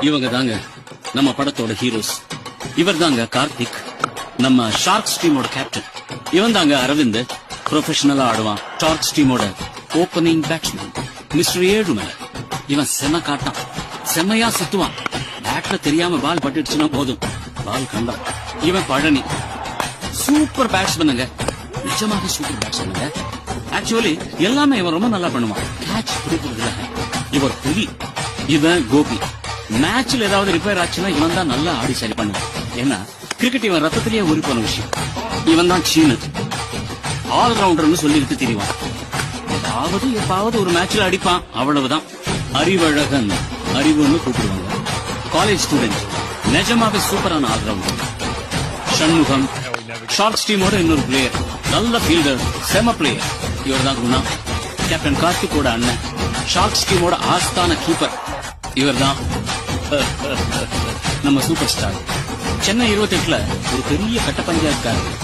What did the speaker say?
இவங்க தாங்க நம்ம படத்தோட ஹீரோஸ். இவர் தாங்க கார்த்திக், நம்ம ஷார்க்ஸ் டீமோட கேப்டன். இவன் தாங்க அரவிந்த், ப்ரொஃபஷனலா ஆடுவான். ஷார்க்ஸ் டீமோட ஓபனிங் பேட்ஸ்மேன் மிஸ்டர் ஏழுமலை. இவன் செம காட்டான், செம்மையா சுத்துவான். பேட்ல தெரியாம பால் பட்டுடுச்சுன்னா போதும், பால் கண்டான். இவன் பழனி, சூப்பர் பேட்ஸ்மேனுங்க, நிஜமாக சூப்பர் பேட்ஸ்மேனுங்க. ஆக்சுவலி எல்லாமே இவன் ரொம்ப நல்லா பண்ணுவான். கேட்ச் பிடிக்கிறதுல இவர் புலி. இவன் கோபி, மேட்ச்ல ஏதாவது ரிப்பேர் ஆச்சுன்னா இவன் தான் நல்லா ஆடி சரி பண்ணுவான். ஏன்னா கிரிக்கெட் இவன் ரத்தத்திலேயே ஊறி போன விஷயம். இவன் தான் சீனு, ஆல்ரவுண்டர்னு சொல்லிட்டு தெரிவான். ஏதாவது எப்பாவது ஒரு மேட்ச்ல அடிப்பான், அவ்வளவுதான். அறிவழகன், அறிவுன்னு கூப்பிடுவாங்க. காலேஜ் ஸ்டூடெண்ட், நிஜமாவே சூப்பரான ஆல்ரவுண்டர். சண்முகம், ஷார்க்ஸ் டீமோட இன்னொரு பிளேயர், நல்ல ஃபீல்டர், செம பிளேயர். இவர் தான் குணா, கேப்டன் கார்த்திகோட அண்ணன், ஷார்க்ஸ் டீமோட ஆஸ்தான கீப்பர். இவர் தான் நம்ம சூப்பர் ஸ்டார். சென்னை 28ல ஒரு பெரிய கட்ட பஞ்சாயத்துக்காரர்.